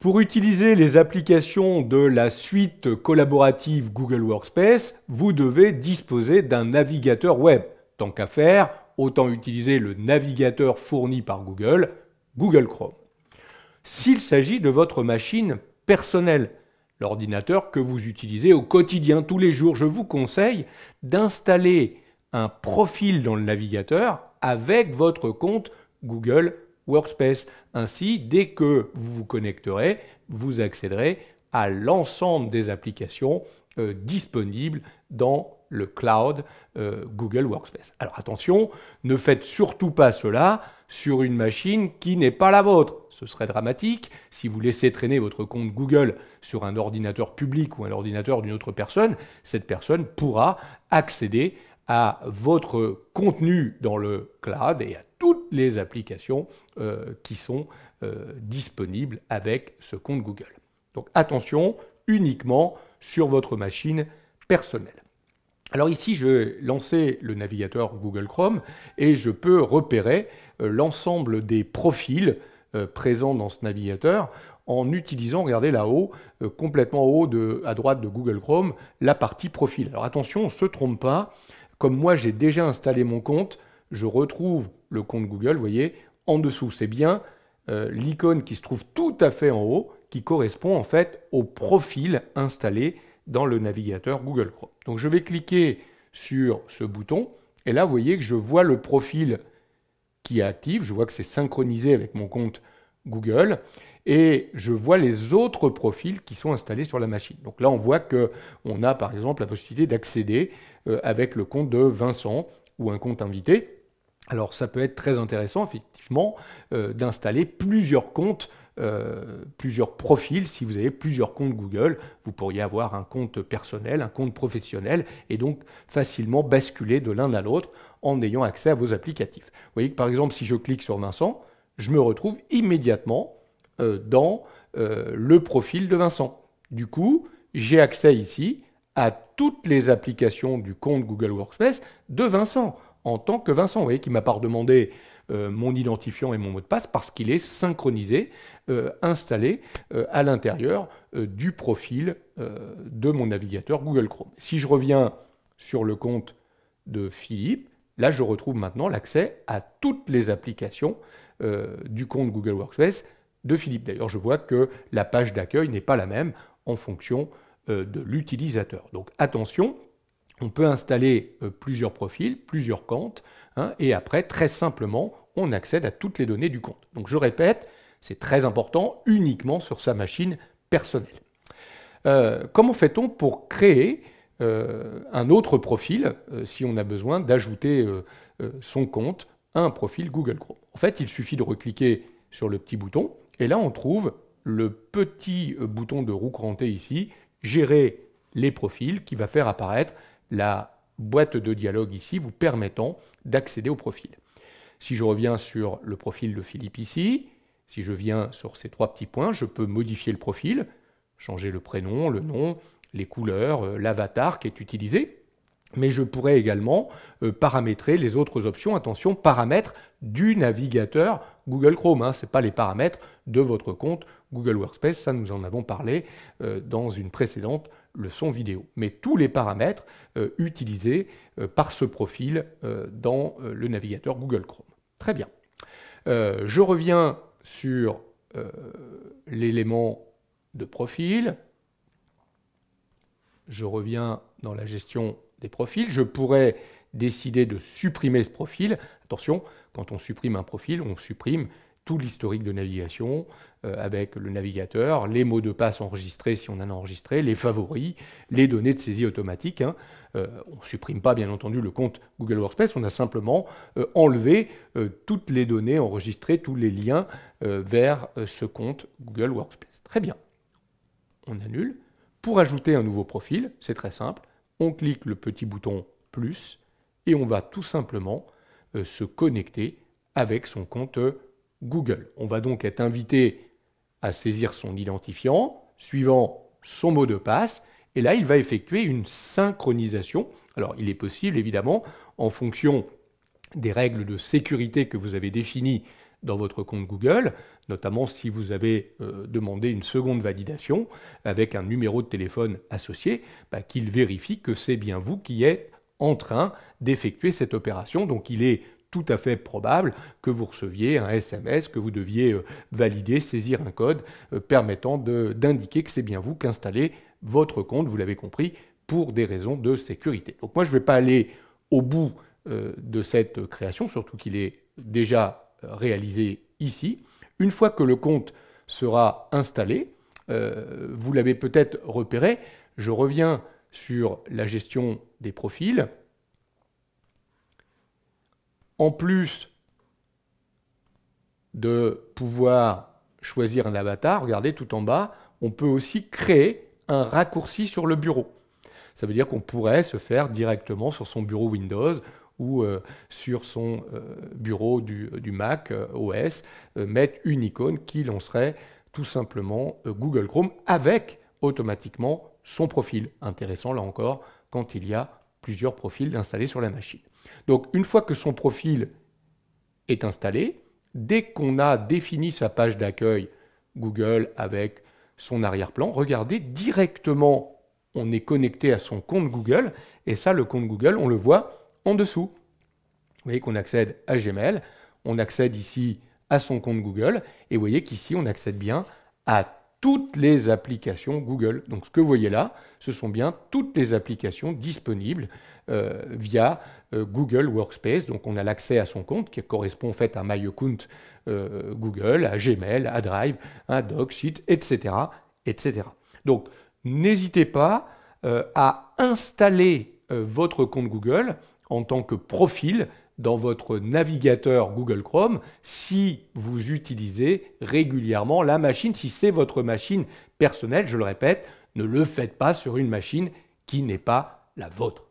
Pour utiliser les applications de la suite collaborative Google Workspace, vous devez disposer d'un navigateur web. Tant qu'à faire, autant utiliser le navigateur fourni par Google, Google Chrome. S'il s'agit de votre machine personnelle, l'ordinateur que vous utilisez au quotidien, tous les jours, je vous conseille d'installer un profil dans le navigateur avec votre compte Google Workspace. Ainsi, dès que vous vous connecterez, vous accéderez à l'ensemble des applications disponibles dans le cloud Google Workspace. Alors attention, ne faites surtout pas cela sur une machine qui n'est pas la vôtre. Ce serait dramatique si vous laissez traîner votre compte Google sur un ordinateur public ou un ordinateur d'une autre personne. Cette personne pourra accéder à votre contenu dans le cloud et à toutes les applications qui sont disponibles avec ce compte Google. Donc attention, uniquement sur votre machine personnelle. Alors ici, je vais lancer le navigateur Google Chrome et je peux repérer l'ensemble des profils présents dans ce navigateur en utilisant, regardez là-haut, complètement en haut à droite de Google Chrome, la partie profil. Alors attention, on ne se trompe pas. Comme moi, j'ai déjà installé mon compte, je retrouve le compte Google, vous voyez, en dessous. C'est bien l'icône qui se trouve tout à fait en haut, qui correspond en fait au profil installé dans le navigateur Google Chrome. Donc je vais cliquer sur ce bouton, et là, vous voyez que je vois le profil qui est actif, je vois que c'est synchronisé avec mon compte Google, et je vois les autres profils qui sont installés sur la machine. Donc là, on voit qu'on a par exemple la possibilité d'accéder avec le compte de Vincent ou un compte invité. Alors ça peut être très intéressant, effectivement, d'installer plusieurs comptes, plusieurs profils. Si vous avez plusieurs comptes Google, vous pourriez avoir un compte personnel, un compte professionnel, et donc facilement basculer de l'un à l'autre en ayant accès à vos applicatifs. Vous voyez que par exemple, si je clique sur Vincent, je me retrouve immédiatement dans le profil de Vincent. Du coup, j'ai accès ici à toutes les applications du compte Google Workspace de Vincent, en tant que Vincent. Vous voyez qu'il ne m'a pas redemandé mon identifiant et mon mot de passe parce qu'il est synchronisé, installé à l'intérieur du profil de mon navigateur Google Chrome. Si je reviens sur le compte de Philippe, là je retrouve maintenant l'accès à toutes les applications du compte Google Workspace de Philippe. D'ailleurs, je vois que la page d'accueil n'est pas la même en fonction de l'utilisateur. Donc attention, on peut installer plusieurs profils, plusieurs comptes, et après, très simplement, on accède à toutes les données du compte. Donc je répète, c'est très important, uniquement sur sa machine personnelle. Comment fait-on pour créer un autre profil si on a besoin d'ajouter son compte à un profil Google Chrome? En fait, il suffit de recliquer sur le petit bouton, et là on trouve le petit bouton de roue crantée ici, gérer les profils, qui va faire apparaître la boîte de dialogue ici, vous permettant d'accéder au profil. Si je reviens sur le profil de Philippe ici, si je viens sur ces trois petits points, je peux modifier le profil, changer le prénom, le nom, les couleurs, l'avatar qui est utilisé. Mais je pourrais également paramétrer les autres options. Attention, paramètres du navigateur Google Chrome. Ce n'est pas les paramètres de votre compte Google Workspace. Ça, nous en avons parlé dans une précédente leçon vidéo. Mais tous les paramètres utilisés par ce profil dans le navigateur Google Chrome. Très bien. Je reviens sur l'élément de profil. Je reviens dans la gestion des profils. Je pourrais décider de supprimer ce profil. Attention, quand on supprime un profil, on supprime tout l'historique de navigation avec le navigateur, les mots de passe enregistrés si on en a enregistré, les favoris, les données de saisie automatique. On ne supprime pas bien entendu le compte Google Workspace, on a simplement enlevé toutes les données enregistrées, tous les liens vers ce compte Google Workspace. Très bien. On annule. Pour ajouter un nouveau profil, c'est très simple. On clique le petit bouton plus et on va tout simplement se connecter avec son compte Google. On va donc être invité à saisir son identifiant suivant son mot de passe et là il va effectuer une synchronisation. Alors il est possible évidemment en fonction des règles de sécurité que vous avez définies dans votre compte Google, notamment si vous avez demandé une seconde validation avec un numéro de téléphone associé, qu'il vérifie que c'est bien vous qui êtes en train d'effectuer cette opération. Donc il est tout à fait probable que vous receviez un SMS, que vous deviez valider, saisir un code permettant d'indiquer que c'est bien vous qui installez votre compte, vous l'avez compris, pour des raisons de sécurité. Donc moi, je ne vais pas aller au bout de cette création, surtout qu'il est déjà réalisé ici. Une fois que le compte sera installé, vous l'avez peut-être repéré, je reviens sur la gestion des profils. En plus de pouvoir choisir un avatar, regardez tout en bas, on peut aussi créer un raccourci sur le bureau. Ça veut dire qu'on pourrait se faire directement sur son bureau Windows ou sur son bureau du Mac OS, mettre une icône qui lancerait tout simplement Google Chrome avec automatiquement son profil. Intéressant là encore quand il y a plusieurs profils installés sur la machine. Donc une fois que son profil est installé, dès qu'on a défini sa page d'accueil Google avec son arrière-plan, regardez directement, on est connecté à son compte Google, et ça, le compte Google, on le voit en dessous. Vous voyez qu'on accède à Gmail, on accède ici à son compte Google, et vous voyez qu'ici, on accède bien à toutes les applications Google. Donc ce que vous voyez là, ce sont bien toutes les applications disponibles via Google Workspace. Donc on a l'accès à son compte qui correspond en fait à My Account Google, à Gmail, à Drive, à Docs, Sheets, etc., etc. Donc n'hésitez pas à installer votre compte Google en tant que profil dans votre navigateur Google Chrome si vous utilisez régulièrement la machine. Si c'est votre machine personnelle, je le répète, ne le faites pas sur une machine qui n'est pas la vôtre.